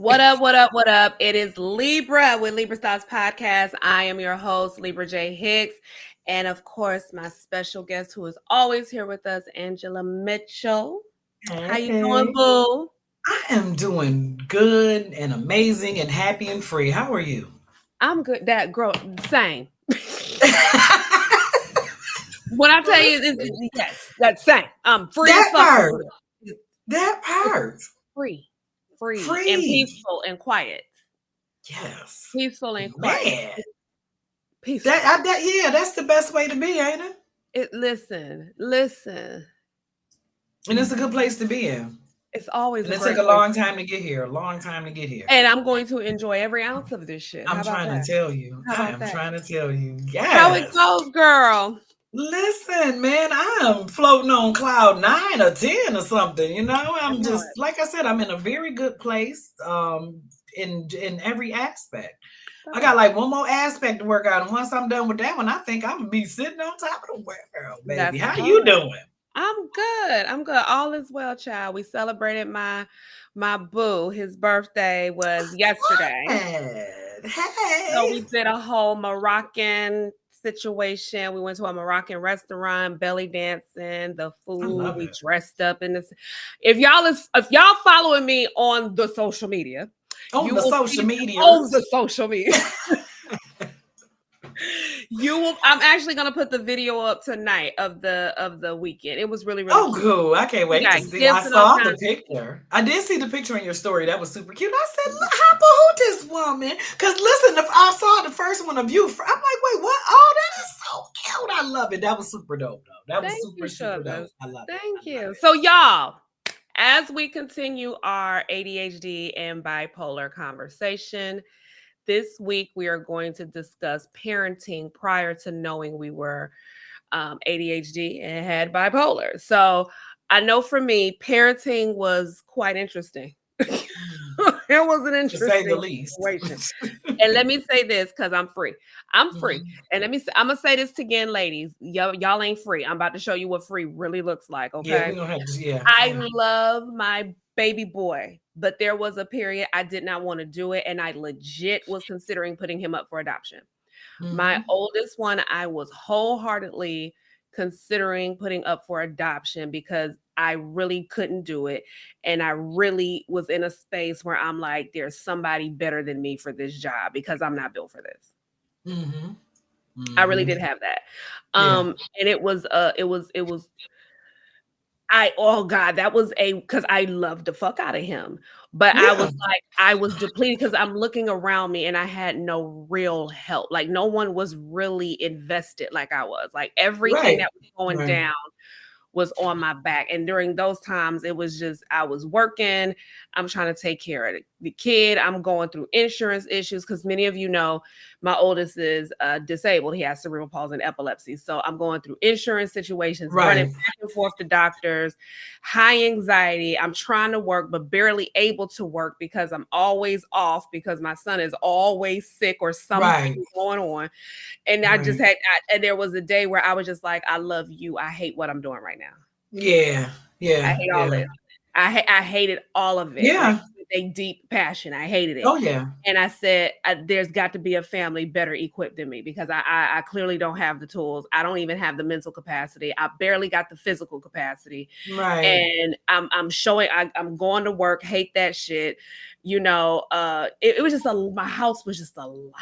What up, what up, what up? It is Libra with Libra Stars Podcast. I am your host, Libra J. Hicks. And of course, my special guest who is always here with us, Angela Mitchell. How you doing, Hey, boo? I am doing good and amazing and happy and free. How are you? I'm good. That girl, same. When I tell you this, yes, that's same. I'm free as That fuck over part, there. that It's part, free and free. peaceful and quiet. Yes, Peaceful and quiet. man. Peaceful. Yeah, that's the best way to be, ain't it? Listen. And it's a good place to be in. It's always And a it took great a place. long time to get here. A long time to get here. And I'm going to enjoy every ounce of this shit. How I'm about trying to that? tell you. How I about am that? trying to tell you. How it Yes. goes, girl? Listen, man, I am floating on cloud 9 or 10 or something. I I'm know just it. like I said, I'm in a very good place. In every aspect. I got Good. like one more aspect to work out, and once I'm done with that one, I think I'm gonna be sitting on top of the world, baby. That's the How you part. doing? I'm good. I'm good. All is well, child. We celebrated my boo. His birthday was yesterday. Hey, So hey. we did a whole Moroccan situation. We went to a Moroccan restaurant, belly dancing, the I food. love We it. dressed up in this. If y'all following me on the social media, On you the will see social me on the medias. social media. You will. I'm actually gonna put the video up tonight of the weekend. It was really really Oh, cute. cool. I can't We wait to got see. I gifts and all saw the kinds. picture. I did see the picture in your story. That was super cute. I said, look, how about this woman? Because listen, if I saw the first one of you, I'm like, wait, what? Oh, that is so cute. I love it. That was super dope, though. That was Thank super, you, super dope. Sugars. I love it. Thank I love you. it. So y'all, as we continue our ADHD and bipolar conversation, this week we are going to discuss parenting prior to knowing we were ADHD and had bipolar. So I know for me, parenting was quite interesting. Mm, It was an to say the interesting least. situation. And let me say this because I'm free. I'm free. Mhm. And I'm gonna say this again, ladies. Y'all ain't free. I'm about to show you what free really looks like. Yeah, Okay. we're gonna have to. Yeah, I yeah. love my baby boy, but there was a period I did not want to do it, and I legit was considering putting him up for adoption. My Hmm. oldest one, I was wholeheartedly considering putting up for adoption because I really couldn't do it. And I really was in a space where I'm like, there's somebody better than me for this job because I'm not built for this. Hmm. I really Hmm. did have that. Yeah, And it was I oh God, that was a because I loved the fuck out of him. But I yeah, was like, I was depleted because I'm looking around me and I had no real help. Like no one was really invested like I was. Like everything right, that was going right, down was on my back. And during those times, it was just, I was working, I'm trying to take care of the kid, I'm going through insurance issues because many of you know my oldest is disabled. He has cerebral palsy and epilepsy. So I'm going through insurance situations, running right, back and forth to doctors, high anxiety. I'm trying to work, but barely able to work because I'm always off because my son is always sick or something right, going on. And I just right. and there was a day where I was just like, I love you. I hate what I'm doing right now. Yeah, I yeah, hate all yeah, this. I hated all of it, like yeah. with a deep passion. I hated it. Oh, yeah. And I said, there's got to be a family better equipped than me because I clearly don't have the tools. I don't even have the mental capacity. I barely got the physical capacity. Right. And I'm showing, I'm going to work, hate that shit. It was just my house was just a lot.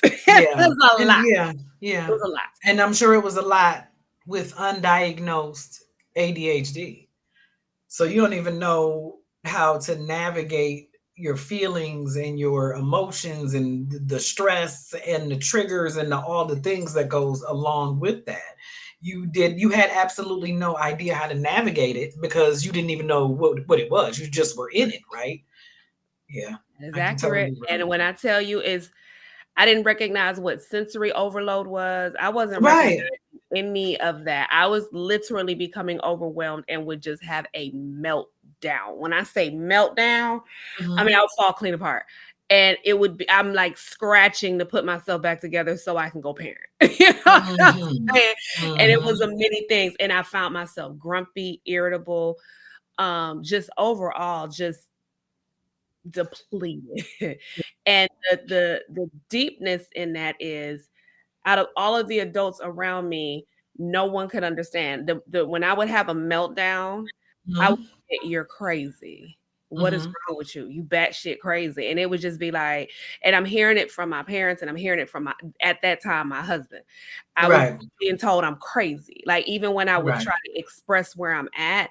It Yeah. was a And lot. yeah, It yeah. was a lot. And I'm sure it was a lot with undiagnosed ADHD. So you don't even know how to navigate your feelings and your emotions and the stress and the triggers and all the things that goes along with that. You had absolutely no idea how to navigate it because you didn't even know what it was. You just were in it, right? Yeah. That is I can accurate. totally And relate. when I tell you is I didn't recognize what sensory overload was. I wasn't recognizing Right. any of that. I was literally becoming overwhelmed and would just have a meltdown. When I say meltdown, I mean Mhm. I would fall clean apart. And it would be I'm like scratching to put myself back together so I can go parent. You know what I'm Mhm. saying? And it was Mhm. a many things. And I found myself grumpy, irritable, just overall, just depleted. And the deepness in that is, out of all of the adults around me, no one could understand. The when I would have a meltdown, I would Mhm. say, "You're crazy. What is Mhm. wrong with you? You batshit crazy." And it would just be like, and I'm hearing it from my parents, and I'm hearing it from my, at that time, my husband. I was Right. being told I'm crazy. Like, even when I would Right. try to express where I'm at,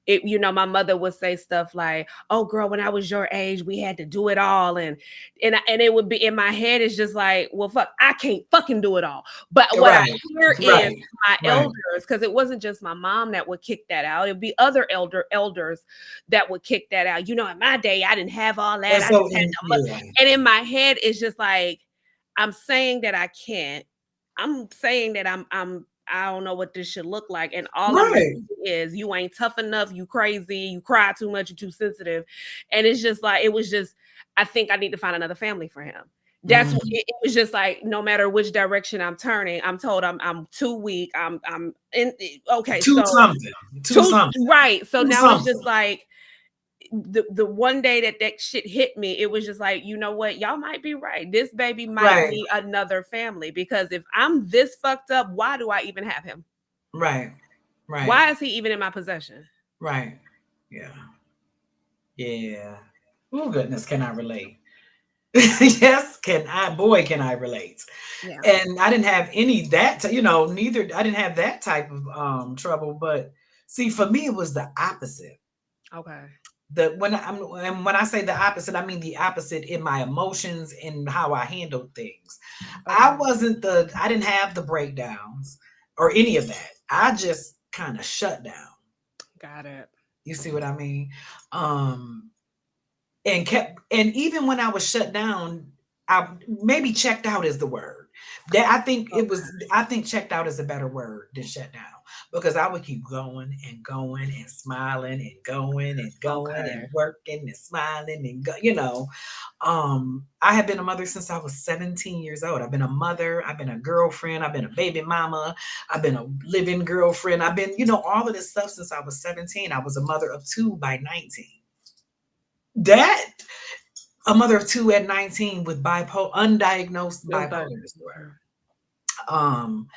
it, my mother would say stuff like, "Oh, girl, when I was your age, we had to do it all," and it would be in my head. It's just like, well, fuck, I can't fucking do it all. But what I Right. hear is Right. my Right. elders, because it wasn't just my mom that would kick that out. It'd be other elders that would kick that out. In my day, I didn't have all that. And I so just had and no. yeah. And in my head, it's just like, I'm saying that I can't. I'm saying that I don't know what this should look like. And all I'm Right. is, you ain't tough enough, you crazy, you cry too much, you're too sensitive. And it's just like, it was just, I think I need to find another family for him. That's what Mhm. it was, just like, no matter which direction I'm turning, I'm told I'm too weak. I'm in, okay, To so something. To too something. right. So To now it's just something. like, the one day that shit hit me, it was just like, you know what? Y'all might be right. This baby might Right. need another family, because if I'm this fucked up, why do I even have him? Right. Right. Why is he even in my possession? Right. Yeah. Yeah. Oh goodness, can I relate? Yes, can I? Boy, can I relate. Yeah. And I didn't have any that, neither I didn't have that type of trouble. But see, for me, it was the opposite. Okay. The when I'm and when I say the opposite, I mean the opposite in my emotions and how I handled things. Okay. I didn't have the breakdowns or any of that. I just kind of shut down. Got it. You see what I mean? Um and even when I was shut down, I maybe checked out is the word. That I think checked out is a better word than shut down, because I would keep going and going and smiling and going and going and Okay. working and smiling and I have been a mother since I was 17 years old. I've been a mother, I've been a girlfriend, I've been a baby mama, I've been a living girlfriend. I've been, all of this stuff since I was 17. I was a mother of two by 19. That a mother of two at 19 with undiagnosed It was like, bipolar disorder. mhm. Um,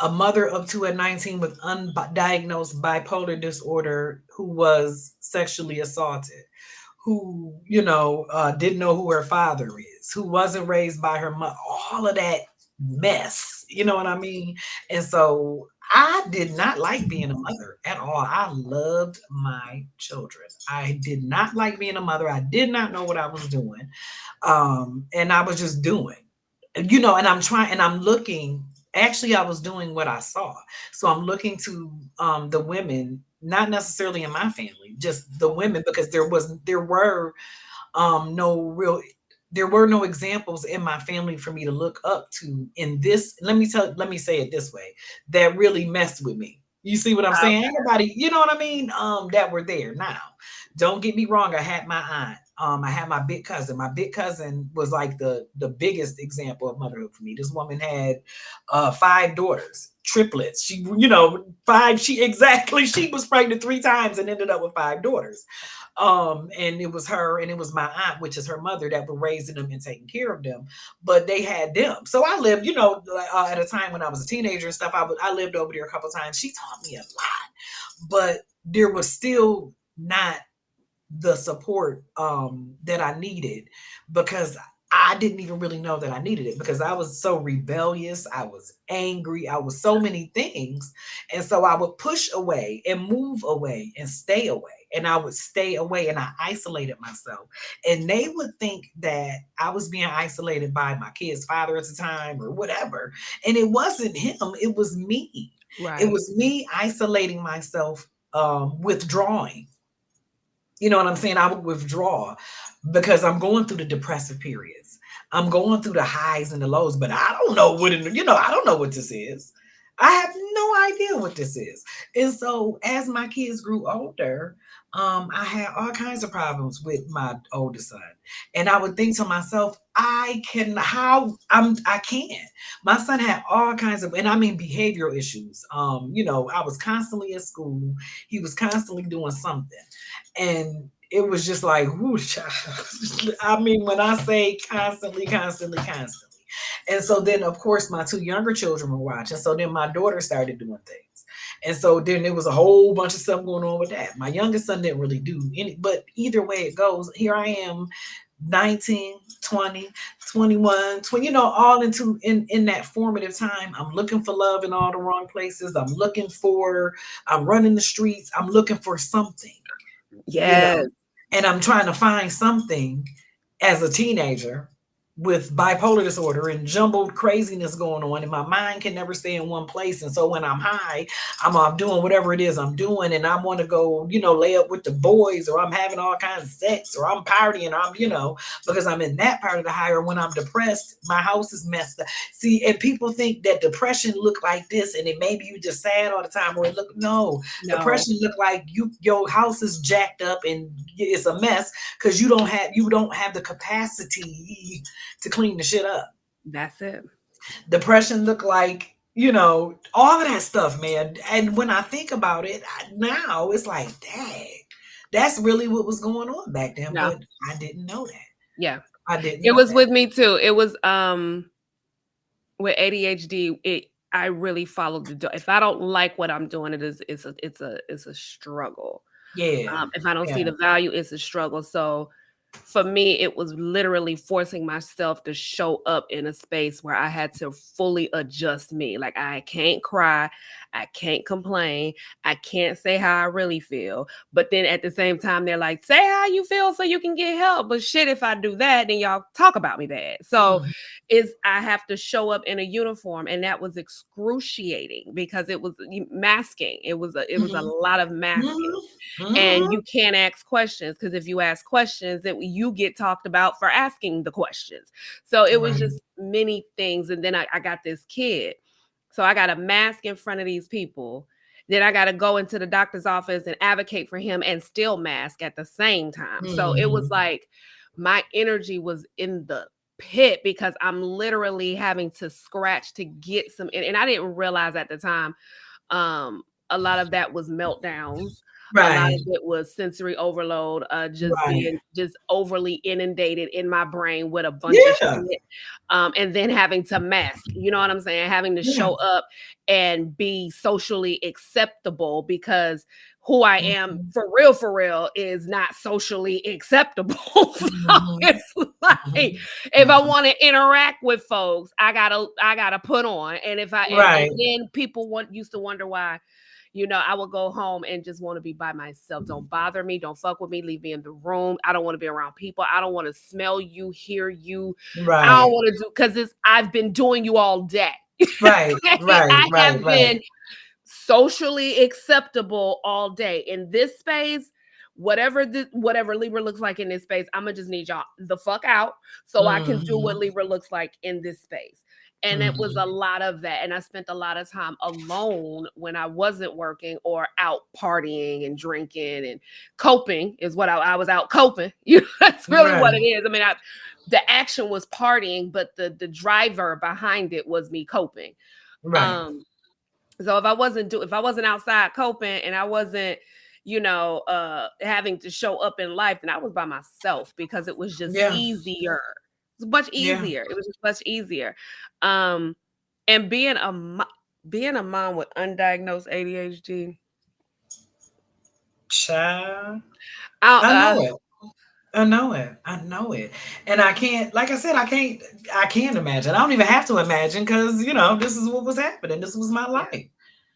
a mother of two at 19 with undiagnosed bipolar disorder who was sexually assaulted, who, didn't know who her father is, who wasn't raised by her mother, all of that mess. You know what I mean? And so I did not like being a mother at all. I loved my children. I did not like being a mother. I did not know what I was doing. And I was just doing, and I'm looking. Actually, I was doing what I saw. So I'm looking to the women, not necessarily in my family, just the Okay. women, because no real there were no examples in my family for me to look up to in this. Let me say it this way, that really messed with me. You see what I'm saying? Ain't Okay. nobody, you know what I mean? That were there. Now, don't get me wrong, I had my aunt. I had my big cousin. My big cousin was like the biggest example of motherhood for me. This woman had five daughters, triplets. She, five, she was pregnant three times and ended up with five daughters. And it was her and it was my aunt, which is her mother, that were raising them and taking care of them. But they had them. So I lived, at a time when I was a teenager and stuff. I lived over there a couple times. She taught me a lot, but there was still not the support that I needed, because I didn't even really know that I needed it, because I was so rebellious, I was angry, I was so many things. And so I would push away and move away and stay away. And I would stay away and I isolated myself. And they would think that I was being isolated by my kid's father at the time or whatever. And it wasn't him, it was me. It Right. was me isolating myself, withdrawing. You know what I'm saying? I would withdraw because I'm going through the depressive periods. I'm going through the highs and the lows, but I don't know I don't know what this is. I have no idea what this is. And so as my kids grew older, I had all kinds of problems with my oldest son. And I would think to myself, I can't. My son had all kinds of, and I mean behavioral issues. I was constantly at school. He was constantly doing something. And it was just like, whoo, child. I mean, when I say constantly, constantly, constantly. And so then, of course, my two younger children were watching. So then my daughter started doing things. And so then there was a whole bunch of stuff going on with that. My youngest son didn't really do any, but either way it goes, here I am, 19, 20, 21, 20, all in that formative time. I'm looking for love in all the wrong places. I'm running the streets. I'm looking for something, you Yes. know, and I'm trying to find something as a teenager with bipolar disorder and jumbled craziness going on, and my mind can never stay in one place. And so when I'm high, I'm doing whatever it is I'm doing, and I want to go, lay up with the boys, or I'm having all kinds of sex, or I'm partying, or because I'm in that part of the high. Or when I'm depressed, my house is messed up. See, and people think that depression look like this, and it maybe you just sad all the time, or it look no. No, Depression look like your house is jacked up and it's a mess because you don't have the capacity to clean the shit up. that's it. Depression look like, all of that stuff, man. And when I think about it now, it's like, dang, that's really what was going on back then. Yeah. But I didn't know that. Yeah. I didn't It know was that. with me too. It was with ADHD, I really followed if I don't like what I'm doing, it's a struggle. Yeah. If I don't see Yeah. the value, it's a struggle. So for me, it was literally forcing myself to show up in a space where I had to fully adjust me. Like I can't cry, I can't complain, I can't say how I really feel. But then at the same time, they're like, say how you feel so you can get help. But shit, if I do that, then y'all talk about me bad. So Mhm. is I have to show up in a uniform, and that was excruciating because it was masking. It was a Mhm. lot of masking, Mhm. and Mhm. you can't ask questions because if you ask questions, that you get talked about for asking the questions. So it was Right. just many things, and then I got this kid, so I got a mask in front of these people. Then I got to go into the doctor's office and advocate for him and still mask at the same time. So it was Mhm. like my energy was in the pit because I'm literally having to scratch to get some, and I didn't realize at the time um, a lot of that was meltdowns. A lot Right. of it was sensory overload, just Right. being just overly inundated in my brain with a bunch of Yeah. shit. And then having to mask, you know what I'm saying? Having to Yeah. show up and be socially acceptable because who I am Mhm. for real is not socially acceptable. So Mhm. it's like Mhm. if I Mhm. want to interact with folks, I gotta put on. And if I and Right. then people used to wonder why, I would go home and just want to be by myself. Don't bother me, don't fuck with me, leave me in the room. I don't want to be around people. I don't want to smell you, hear you. I don't Right. want to do because I've been doing you all day. Right. Right. I Right. have Right. been socially acceptable all day in this space. Whatever Libra looks like in this space, I'm gonna just need y'all the fuck out so I can do what Mhm. Libra looks like in this space. And it was a Mhm. lot of that. And I spent a lot of time alone when I wasn't working or out partying and drinking and coping is what I was out coping. That's really what Right. it is. I mean, the action was partying, but the driver behind it was me coping. Right. Um, so if I wasn't outside coping and I wasn't, having to show up in life, then I was by myself because it was just Yeah. easier. It's much Yeah. easier. It was just much easier. Um, and being a mom with undiagnosed ADHD, Child. I, I uh, know it. I know it. I know it. And I can't, like I said, I can't imagine. I don't even have to imagine because, this is what was happening. This was my yeah, life.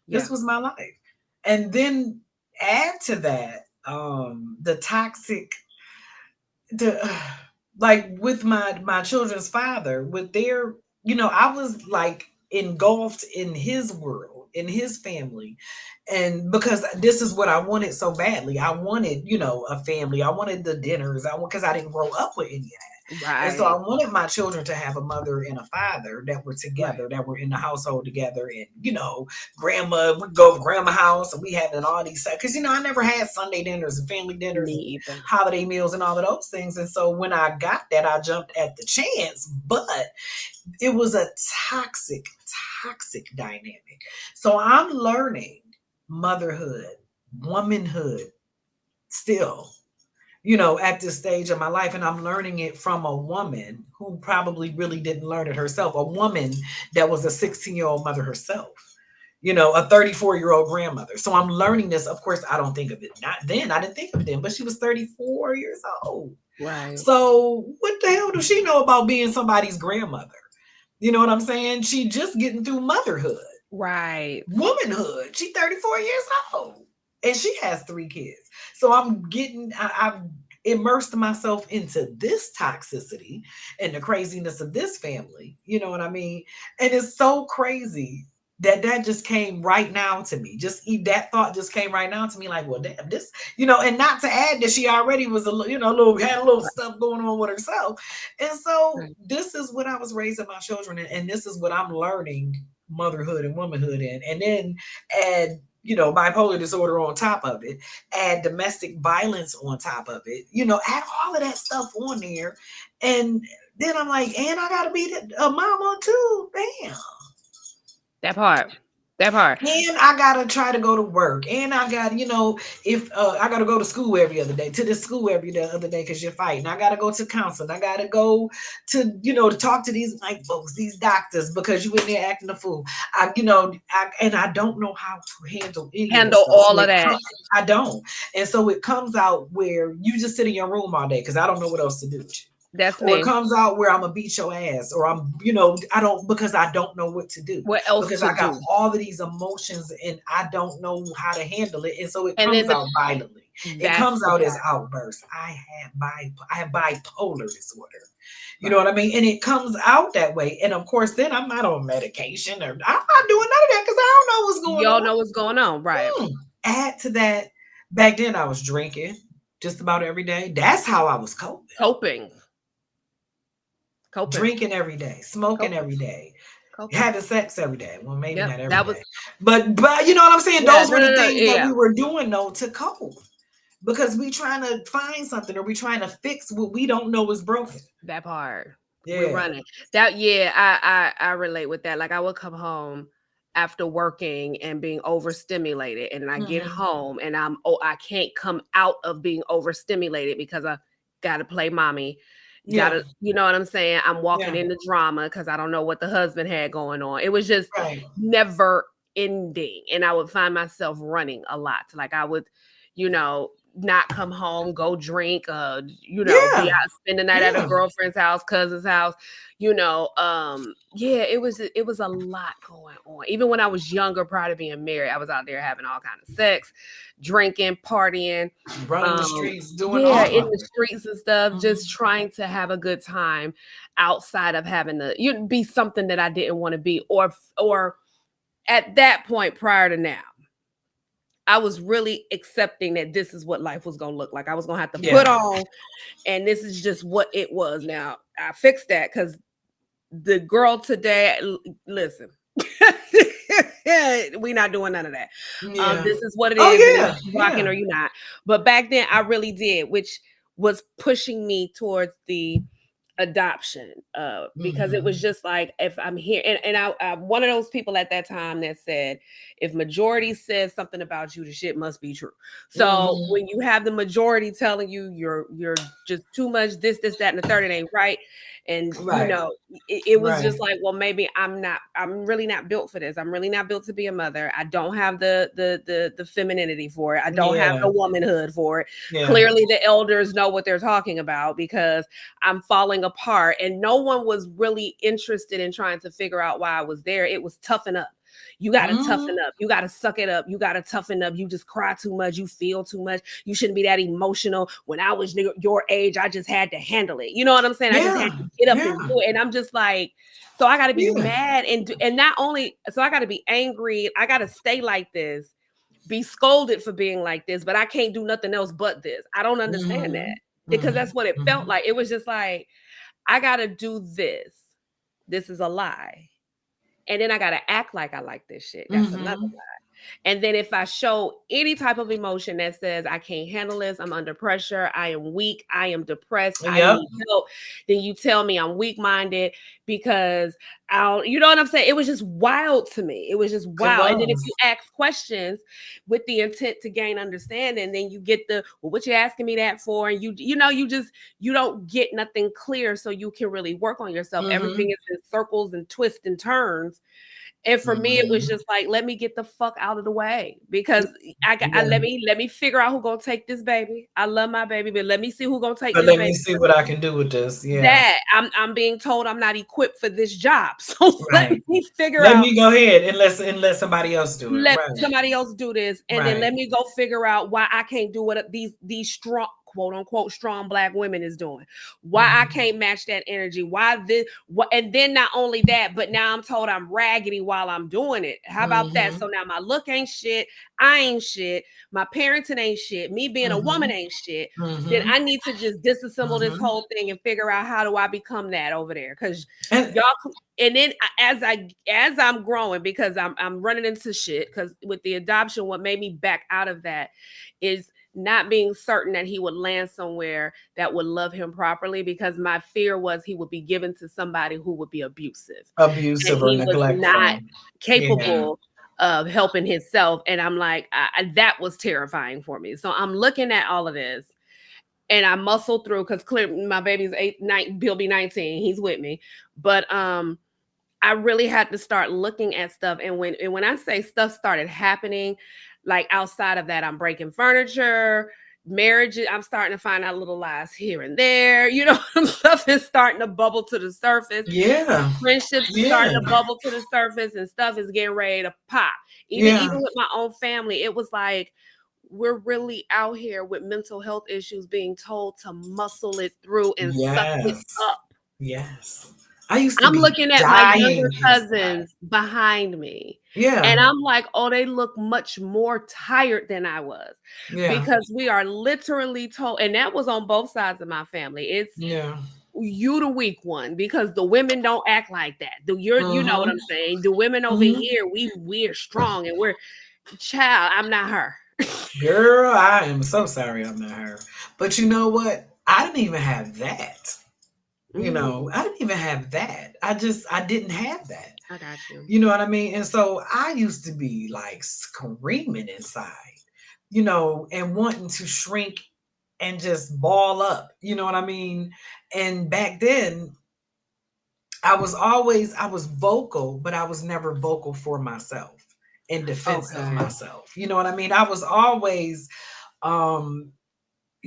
This yeah, was my life. And then add to that, the toxic, the like with my children's father, with their, I was like engulfed in his world, in his family. And because this is what I wanted so badly. I wanted, a family. I wanted the dinners. Because I didn't grow up with any. And so I right, wanted my children to have a mother and a father that were right. together, that were in the household together. And, grandma, we'd go to grandma house and we having all these, because, I never had Sunday dinners and family dinners Me and either. holiday meals and all of those things. And so when I got that, I jumped at the chance, but it was a toxic, toxic dynamic. So I'm learning motherhood, womanhood still, at this stage of my life. And I'm learning it from a woman who probably really didn't learn it herself, a woman that was a 16-year-old mother herself, a 34-year-old grandmother. So I'm learning this. Of course, I don't think of it. Not then. I didn't think of it then, but she was 34 years old. Right. So what the hell does she know about being somebody's grandmother? You know what I'm saying? She just getting through motherhood, Right. womanhood. She 34 years old and she has 3 kids. So I've immersed myself into this toxicity and the craziness of this family. You know what I mean? And it's so crazy that just came right now to me. That thought just came right now to me. Like, well, damn, this, and not to add that she already was had a little stuff going on with herself. And so Right. this is what I was raising my children in, and this is what I'm learning motherhood and womanhood in. And then add bipolar disorder on top of it, add domestic violence on top of it, add all of that stuff on there. And then I'm like, and I gotta be a mama too. Damn. That part. That part. And I gotta try to go to work. And I got, if I gotta go to school every other day, to the school every other day because you're fighting. I gotta go to counseling. I gotta go to talk to these white folks, these doctors, because you in there acting a fool. And I don't know how to handle any of this Handle stuff. all of that. I don't. And so it comes out where you just sit in your room all day because I don't know what else to do with you. That's Or it me. comes out where I'm gonna beat your ass, or I don't, because I don't know what to do, What else because to I got do? all of these emotions and I don't know how to handle it, and so it And then comes out violently. It that's comes the out as part. outbursts. I have bipolar disorder. You know Right. what I mean? And it comes out that way. And of course, then I'm not on medication, or I'm not doing none of that because I don't know what's going Y'all on. know what's going on, right? Add to that, back then I was drinking just about every day. That's how I was coping. Coping. Coping. Drinking every day, smoking Coping. every day, Coping. having sex every day. Well, maybe Yep. not every That was day, but you know what I'm saying. yeah, Those no, were no, the no. things that Yeah. we were doing though to cope, because we trying to find something, or we trying to fix what we don't know is broken. That part. We're Yeah. running. That yeah, I relate with that. Like I would come home after working and being overstimulated, and I get Hmm. home and I can't come out of being overstimulated because I gotta play mommy. Yeah. Gotta, you know what I'm saying? I'm walking Yeah. into drama because I don't know what the husband had going on. It was just Right. never ending. And I would find myself running a lot. Like I would, not come home, go drink, be Yeah. out, spend the night at a Yeah. girlfriend's house, cousin's house, yeah, it was a lot going on. Even when I was younger, prior to being married, I was out there having all kind of sex, drinking, partying, Running the um, streets, doing yeah, all in of the it. streets and stuff, just Hmm. trying to have a good time outside of having to be something that I didn't want to be, or at that point prior to now. I was really accepting that this is what life was gonna look like. I was gonna have to put Yeah. on, and this is just what it was. Now I fixed that because the girl today, listen, we not doing none of that. Yeah. This is what it Oh is, and either yeah. you rocking Yeah. or you not. But back then, I really did, which was pushing me towards the adoption, because it was Hmm. just like, if I'm here, and I'm one of those people at that time that said, if majority says something about you, the shit must be true. So Hmm. when you have the majority telling you you're just too much, this that and the third, it ain't right. And Right. it was Right. just like, well, maybe I'm really not built for this. I'm really not built to be a mother. I don't have the femininity for it. I don't have Yeah. the womanhood for it. Yeah. Clearly the elders know what they're talking about, because I'm falling apart, and no one was really interested in trying to figure out why I was there. It was toughen up. You got to toughen Hmm. up. You got to suck it up. You got to toughen up. You just cry too much. You feel too much. You shouldn't be that emotional. When I was your age, I just had to handle it. You know what I'm saying? I just had Yeah. to get up Yeah. and do it. And I'm just like, so I got to be Yeah. mad, and not only so I got to be angry. I got to stay like this, be scolded for being like this, but I can't do nothing else but this. I don't understand that, Hmm. because Hmm. that's what it felt Hmm. like. It was just like, I got to do this. This is a lie. And then I got to act like I like this shit. That's another Hmm. lie. And then if I show any type of emotion that says I can't handle this, I'm under pressure, I am weak, I am depressed, I Yep. need help, then you tell me I'm weak-minded because you know what I'm saying? It was just wild to me. It was just It wild. And then if you was. ask questions with the intent to gain understanding, then you get well, what you asking me that for? And you don't get nothing clear so you can really work on yourself. Everything Mm-hmm. is in circles and twists and turns. And for me, it was Mm-hmm. just like, let me get the fuck out of the way because Yeah. let me figure out who gonna take this baby. I love my baby, but let me see who gonna take But this let me baby. see what I can do with this. Yeah. That I'm being told I'm not equipped for this job, so let Right. me figure Let out. me go ahead and let somebody else do it. Let Right. somebody else do this, and then Right. let me go figure out why I can't do what these strong, quote unquote, strong black women is doing. Why I Mm-hmm. can't match that energy. Why this? What? And then not only that, but now I'm told I'm raggedy while I'm doing it. How about that? Mm-hmm. So now my look ain't shit. I ain't shit. My parenting ain't shit. Me being a woman Mm-hmm. ain't shit. Then Mm-hmm. I need to just disassemble this Mm-hmm. whole thing and figure out how do I become that over there? Because And y'all, and then as I'm growing, because I'm running into shit, because with the adoption, what made me back out of that is not being certain that he would land somewhere that would love him properly, because my fear was he would be given to somebody who would be abusive and abusive or he was not neglectful. Yeah. capable of helping himself. And I'm like, that was terrifying for me. So I'm looking at all of this and I muscle through, because clearly my baby's 8, 9, he'll be 19. He's with me. But I really had to start looking at stuff. And when I say stuff started happening, like outside of that, I'm breaking furniture, marriages, I'm starting to find out little lies here and there. Stuff is starting to bubble to the surface. Yeah. Friendships is starting Yeah. to bubble to the surface, and stuff is getting ready to pop. Even Yeah. with my own family, it was like we're really out here with mental health issues being told to muscle it through and suck it Yes. up. Yes. I used to I'm be looking at my younger dying inside. cousins behind me, Yeah. and I'm like, "Oh, they look much more tired than I was," Yeah. because we are literally told, and that was on both sides of my family. It's Yeah. you the weak one because the women don't act like that. You know what Mm-hmm. I'm saying? The women over Mm-hmm. here, we're strong and we're child. I'm not her. Girl, I am so sorry I'm not her. But you know what? I didn't even have that. Mm, I didn't even have that. I didn't have that. I got you. You know what I mean? And so I used to be like screaming inside, and wanting to shrink and just ball up. You know what I mean? And back then, I was vocal, but I was never vocal for myself in defense of Okay. myself. You know what I mean? I was always um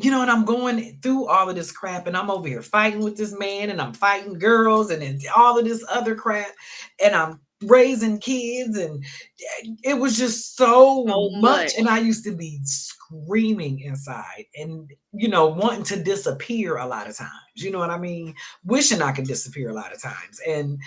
and I'm going through all of this crap and I'm over here fighting with this man and I'm fighting girls and then all of this other crap and I'm raising kids and it was just so So much much. and I used to be screaming inside and wanting to disappear a lot of times. You know what I mean? Wishing I could disappear a lot of times. And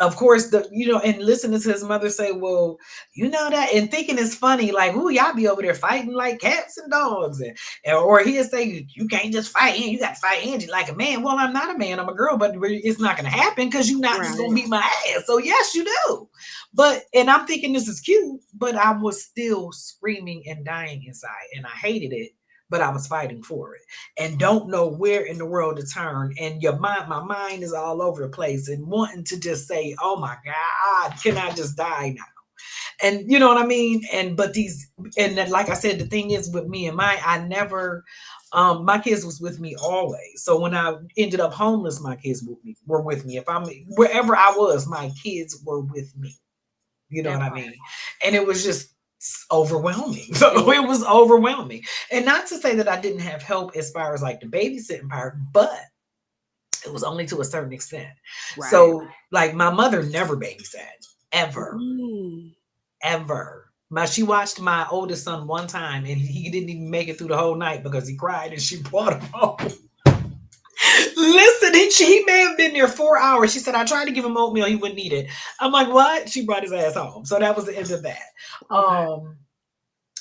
of course and listening to his mother say, well, that, and thinking it's funny, like, ooh, y'all be over there fighting like cats and dogs. Or he'll say, you can't just fight him. You got to fight Angie like a man. Well, I'm not a man. I'm a girl, but it's not going to happen because you're not just going to Right. beat my ass. So, yes, you do. And I'm thinking this is cute, but I was still screaming and dying inside. And I hated it, but I was fighting for it and don't know where in the world to turn. And my mind is all over the place and wanting to just say, oh my God, can I just die now? And you know what I mean? And then, like I said, the thing is with me and I never, my kids was with me always. So when I ended up homeless, my kids were with me. If I'm wherever I was, my kids were with me. You know what That I part. mean? And it was just overwhelming. So It was it was overwhelming. And not to say that I didn't have help as far as like the babysitting part, but it was only to a certain extent. right. So like my mother never babysat ever Mm. ever. She watched my oldest son one time and he didn't even make it through the whole night because he cried and she brought him home. Listen, he may have been there 4 hours. She said, I tried to give him oatmeal, he wouldn't eat it. I'm like, what? She brought his ass home. So that was the end of that. Okay.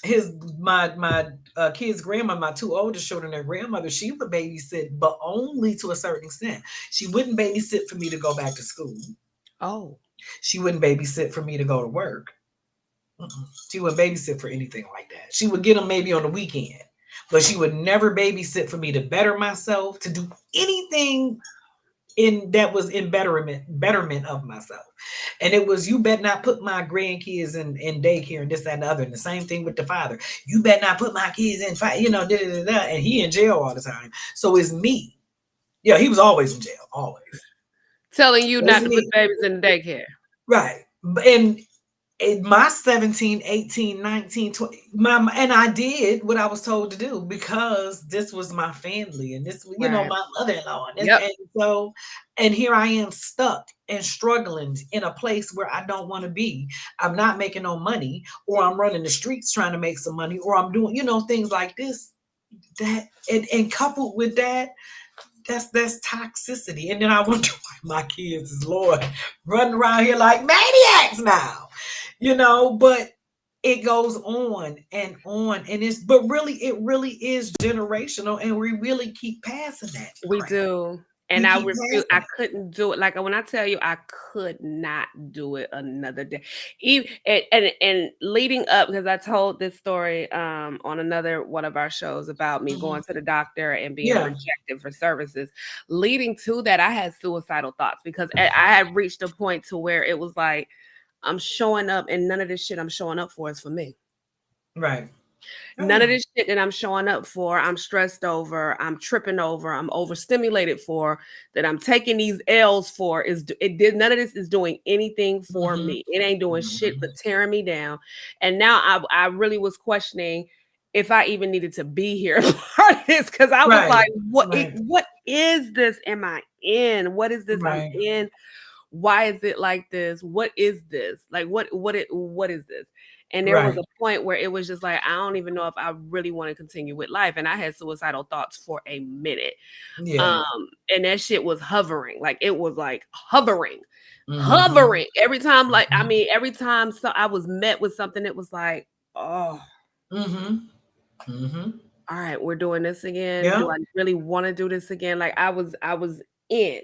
His my kids' grandma, my two oldest children, their grandmother, she would babysit, but only to a certain extent. She wouldn't babysit for me to go back to school. Oh. She wouldn't babysit for me to go to work. She would babysit for anything like that. She would get them maybe on the weekend, but she would never babysit for me to better myself, to do anything in that was in betterment of myself. And it was, you bet not put my grandkids in daycare and this, that, and the other. And the same thing with the father. You bet not put my kids in da, da, da, da. And he in jail all the time. So it's me. Yeah, he was always in jail, always. Telling you It's not to put me. babies in the daycare. Right. And in my 17, 18, 19, 20, and I did what I was told to do because this was my family and this, Right. my mother-in-law. And, this, Yep. and so, and here I am stuck and struggling in a place where I don't want to be. I'm not making no money, or I'm running the streets trying to make some money, or I'm doing, things like this. That, and coupled with that, that's toxicity. And then I wonder why my kids is, Lord, running around here like maniacs now, but it goes on, and it really is generational, and we really keep passing that We crap. do. And We I keep refuse. I passing it. couldn't do it. Like when I tell you, I could not do it another day. Even and leading up, because I told this story on another one of our shows about me Mhm. going to the doctor and being Yeah. rejected for services. Leading to that, I had suicidal thoughts because I had reached a point to where it was like I'm showing up, and none of this shit I'm showing up for is for me. Right. Oh None of yeah. this shit that I'm showing up for, I'm stressed over, I'm tripping over, I'm overstimulated for, that I'm taking these L's for none of this is doing anything for Mhm. me. It ain't doing shit Mhm. but tearing me down. And now I really was questioning if I even needed to be here part of this, because I was Right. like, Right. what is this? Am I in? What is this I'm Right. in? Why is it like this? What is this? Like what is this? And there was Right. a point where it was just like I don't even know if I really want to continue with life. And I had suicidal thoughts for a minute. Yeah. Um, and that shit was hovering. Like it was like hovering, Mhm. hovering. Every time, like I Mhm. mean, every time I was met with something, it was like, oh, Mhm. Mhm. all right, we're doing this again. Do Yeah. I really want to do this again? Like I was in.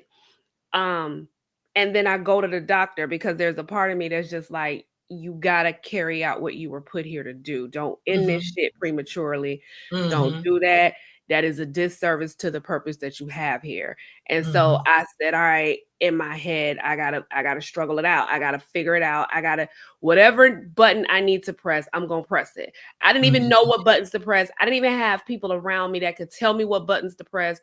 Um, and then I go to the doctor because there's a part of me that's just like, you gotta carry out what you were put here to do. Don't end this Mhm. shit prematurely. Don't Mhm. do that. That is a disservice to the purpose that you have here. And so Mhm. I said, all right, in my head, I gotta struggle it out. I gotta figure it out. I gotta whatever button I need to press, I'm gonna press it. I didn't even know Mhm. what buttons to press. I didn't even have people around me that could tell me what buttons to press,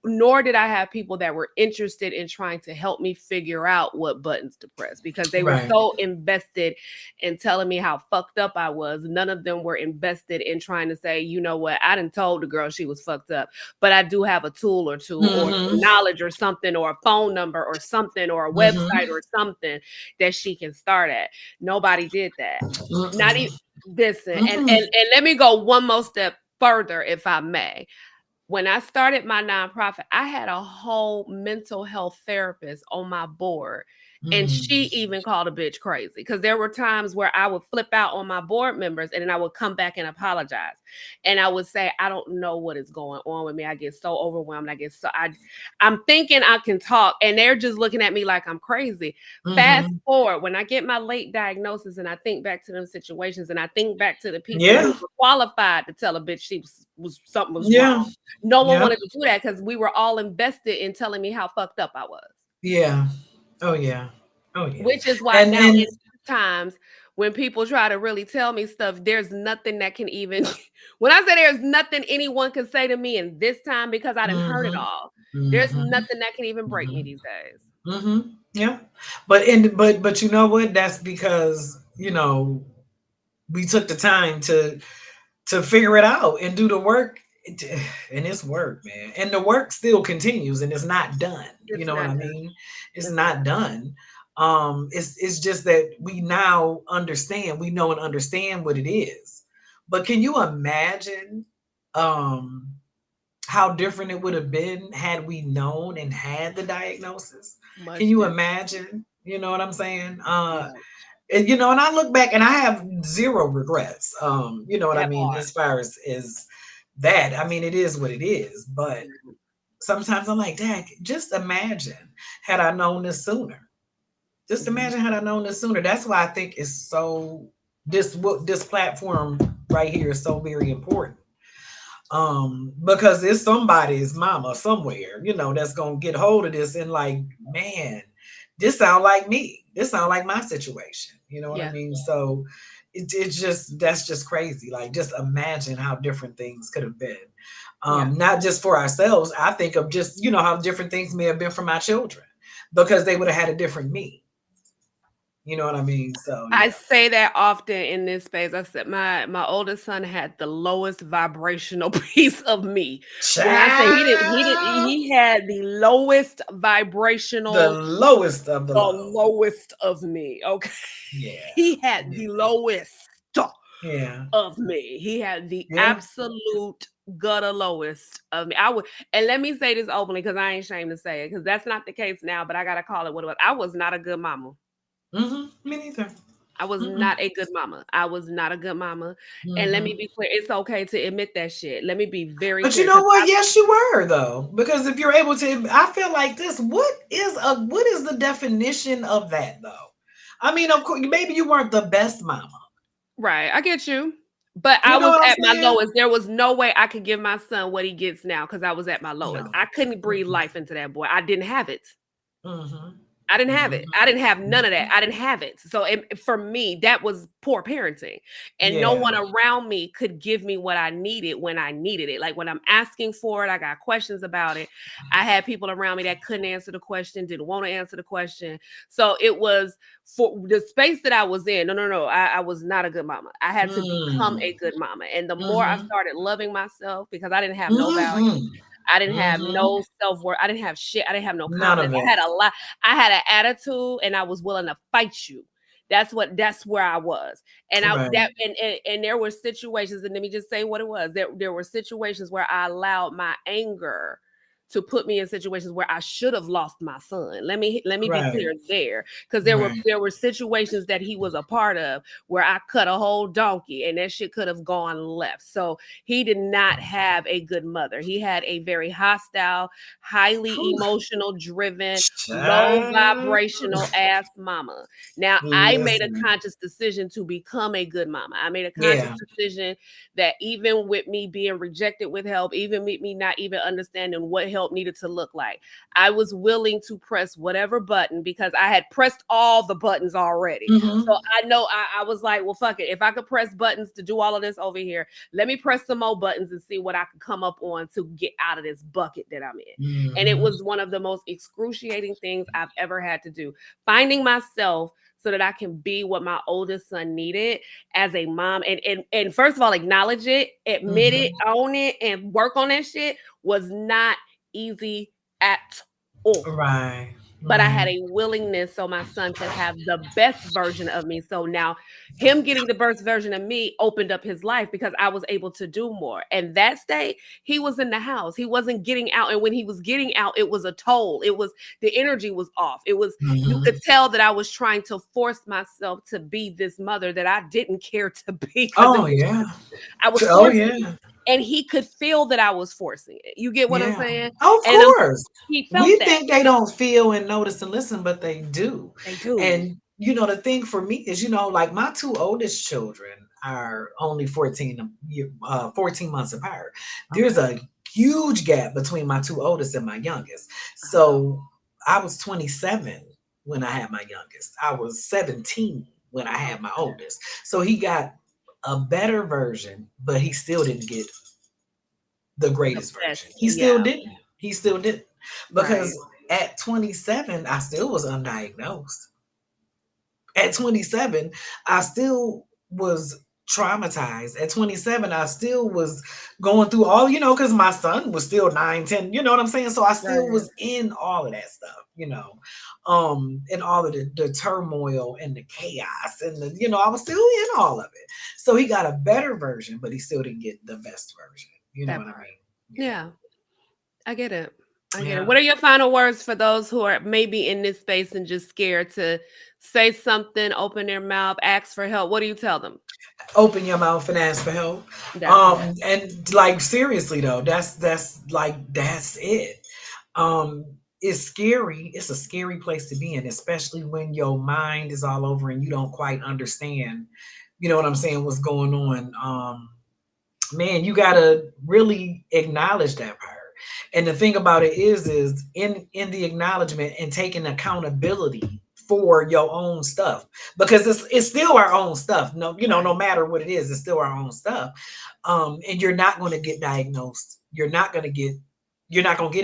nor did I have people that were interested in trying to help me figure out what buttons to press because they were Right. so invested in telling me how fucked up I was. None of them were invested in trying to say, you know what, I done told the girl she was fucked up, but I do have a tool or two or Mhm. some knowledge or something or a phone number or something or a website Mhm. or something that she can start at. Nobody did that. Not even Mm-mm. listen, and Mm-mm. and let me go one more step further, if I may. When I started my nonprofit, I had a whole mental health therapist on my board. And she Mm. even called a bitch crazy because there were times where I would flip out on my board members and then I would come back and apologize. And I would say, I don't know what is going on with me. I get so overwhelmed. I'm thinking I can talk and they're just looking at me like I'm crazy. Fast Mhm. forward, when I get my late diagnosis and I think back to them situations and I think back to the people who Yeah. were qualified to tell a bitch she was something was wrong. Yeah. No one Yeah. wanted to do that because we were all invested in telling me how fucked up I was. Yeah. Oh yeah. Oh yeah. Which is why And now in then these times when people try to really tell me stuff, there's nothing that can even when I say there's nothing anyone can say to me in this time because I didn't heard it mhm. all. There's Mhm. nothing that can even break me Mhm. these days. Mhm. Yeah. But you know what? That's because, we took the time to figure it out and do the work. And it's work, man. And the work still continues and it's not done. You It's know what not I done. mean? It's It's not. not done. It's just that we now understand, we know and understand what it is. But can you imagine um how different it would have been had we known and had the diagnosis? Can Much you different. imagine? You know what I'm saying? Much. And I look back and I have zero regrets. You know what I That mean, part. as far as that. I mean, it is what it is. But Mhm. sometimes I'm like, Dad, just imagine had I known this sooner. Just Mhm. imagine had I known this sooner. That's why I think it's so. This platform right here is so very important. Because it's somebody's mama somewhere, that's gonna get hold of this and like, man, this sound like me. This sound like my situation. You know what I Yeah. mean? So it's just that's just crazy. Like just imagine how different things could have been. Yeah. Not just for ourselves. I think of just, how different things may have been for my children because they would have had a different me. You know what I mean? So I yeah. say that often in this space. I said my oldest son had the lowest vibrational piece of me. When I say Child, he had the lowest of the the low. lowest of me. Okay. Yeah. He had Yeah. the lowest Yeah. of me. He had the Yeah. absolute gutter lowest of me. I would, and let me say this openly because I ain't ashamed to say it because that's not the case now, but I gotta call it what it was. I was not a good mama. Me neither. I was Mm-mm. not a good mama. I was not a good mama. And let me Hmm. be clear, it's okay to admit that shit. Let me be very But you clear know because what? Yes, you were though, because if you're able to, I feel like this. What is the definition of that though? I mean, of course, maybe you weren't the best mama. right, I get you. But I You know was what I'm at my saying? lowest. There was no way I could give my son what he gets now because I was at my lowest. No. I couldn't breathe Mm-mm. life into that boy. I didn't have it. Mm-hmm. I didn't have it. I Mm-hmm. didn't have none of that. Mm-hmm. I didn't have it. So for me, that was poor parenting. And no Yeah. one around me could give me what I needed when I needed it. Like when I'm asking for it, I got questions about it. I had people around me that couldn't answer the question, didn't want to answer the question. So it was for the space that I was in. No, no, no. I was not a good mama. I had to become Mm. a good mama. And the more I Mm-hmm. started loving myself, because I didn't have no value. Mm-hmm. I didn't have Mm-hmm. no self-worth. I didn't have shit. I didn't have no None confidence. of I it. had a lot. I had an attitude and I was willing to fight you. That's where I was. And I Right. that and there were situations, and let me just say what it was. There were situations where I allowed my anger to put me in situations where I should have lost my son. Let me be Right. clear there. Because Right. there were situations that he was a part of where I cut a whole donkey and that shit could have gone left. So he did not have a good mother. He had a very hostile, highly Whew. emotional driven, low Child. vibrational ass mama. Now, I made a Listen. conscious decision to become a good mama. I made a conscious Yeah. decision that even with me being rejected with help, even with me not even understanding what help needed to look like, I was willing to press whatever button because I had pressed all the buttons already. So Mm-hmm. I know I was like, well, fuck it. If I could press buttons to do all of this over here, let me press some more buttons and see what I could come up on to get out of this bucket that I'm in. And it Mm-hmm. was one of the most excruciating things I've ever had to do. Finding myself so that I can be what my oldest son needed as a mom. And first of all, acknowledge it, admit it, Mm-hmm. own it, and work on that shit was not easy at all, Right. but I had Right. a willingness so my son could have the best version of me. So now him getting the best version of me opened up his life because I was able to do more. And that state, he was in the house. He wasn't getting out. And when he was getting out, it was a toll. It was the energy was off. It was you Mm-hmm. could tell that I was trying to force myself to be this mother that I didn't care to be because it Oh was yeah. I was Oh forcing it. yeah. And he could feel that I was forcing it. You get what I'm Yeah. saying? Of And course. he felt We that. think they don't feel and notice and listen, but they do. They do. And the thing for me is, like my two oldest children are only 14 months apart. There's Okay. a huge gap between my two oldest and my youngest. Oh. So I was 27 when I had my youngest. I was 17 when I had my Okay. oldest. So he got a better version, but he still didn't get the The greatest version. best, He still yeah, didn't. He still didn't. right. Because at 27, I still was undiagnosed. At 27, I still was traumatized. At 27, I still was going through all, because my son was still 9, 10. You know what I'm saying? So I still Right. was in all of that stuff, and all of the turmoil and the chaos and I was still in all of it. So he got a better version, but he still didn't get the best version. You know That what I part. mean? Yeah, I get it. I get it. Yeah. What are your final words for those who are maybe in this space and just scared to say something, open their mouth, ask for help? What do you tell them? Open your mouth and ask for help. That part. And like seriously though, that's it. Um, it's scary. It's a scary place to be in, especially when your mind is all over and you don't quite understand you know what I'm saying, what's going on. Man, you gotta really acknowledge that part. And the thing about it is in the acknowledgement and taking accountability for your own stuff, because it's still our own stuff. No, you know, no Right. matter what it is, it's still our own stuff. And you're not going to get diagnosed. You're not going to get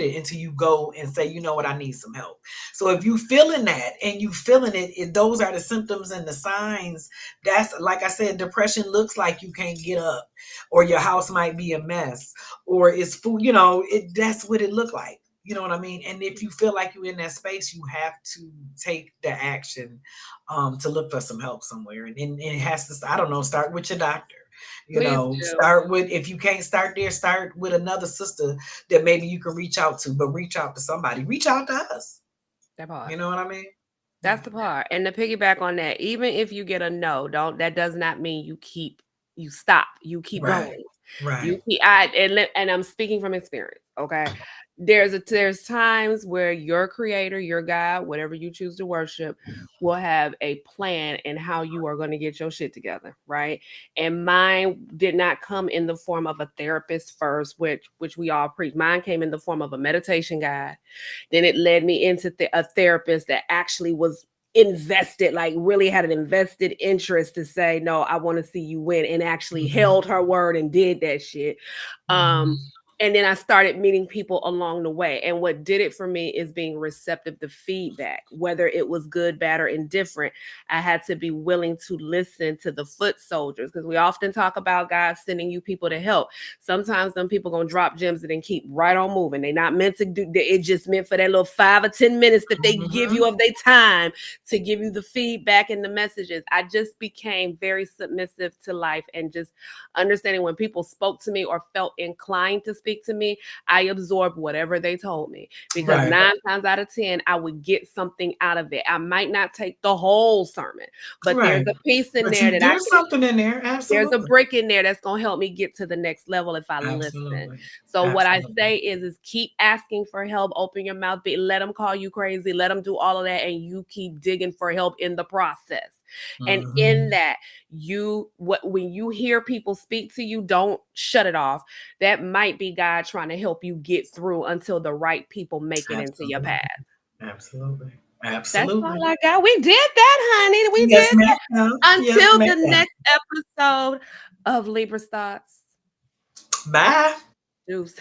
it until you go and say, you know what, I need some help. So if you feeling that and you feeling those are the symptoms and the signs. That's, like I said, depression looks like you can't get up, or your house might be a mess, or it's food, you know, that's what it looked like. You know what I mean? And if you feel like you're in that space, you have to take the action, to look for some help somewhere. And it has to, I don't know, start with your doctor. You Please know, do. start with, if you can't start there, start with another sister that maybe you can reach out to, but reach out to somebody. Reach out to us. That part. You know what I mean? That's the part. And to piggyback on that, even if you get a no, don't that does not mean you stop. You keep Right. going. You Right. keep and I'm speaking from experience, okay? There's times where your creator, your God, whatever you choose to worship, will have a plan in how you are going to get your shit together, right? And mine did not come in the form of a therapist first, which we all preach. Mine came in the form of a meditation guide. Then it led me into a therapist that actually was invested, like really had an invested interest to say, no, I want to see you win, and actually Hmm. held her word and did that shit. Um, Hmm. and then I started meeting people along the way. And what did it for me is being receptive to feedback, whether it was good, bad, or indifferent. I had to be willing to listen to the foot soldiers, because we often talk about God sending you people to help. Sometimes them people gonna drop gems and then keep right on moving. They not meant to do it, just meant for that little 5 or 10 minutes that they give you Hmm. of their time to give you the feedback and the messages. I just became very submissive to life, and just understanding when people spoke to me or felt inclined to speak to me, I absorbed whatever they told me, because Right. 9 times out of 10, I would get something out of it. I might not take the whole sermon, but there's Right. a piece in But there you, that I there's can, something in there. there's a Absolutely. brick in there that's going to help me get to the next level if I listen. Absolutely. So what I Absolutely. say is keep asking for help, open your mouth, let them call you crazy, let them do all of that, and you keep digging for help in the process. And in Hmm. that, when you hear people speak to you, don't shut it off. That might be God trying to help you get through until the right people make it into your path. Absolutely. Absolutely. That's all Absolutely. I got. We did that, honey. We Yes, did ma'am. that. Yes, Until the ma'am. next episode of Libra Thoughts. Bye. Deuce.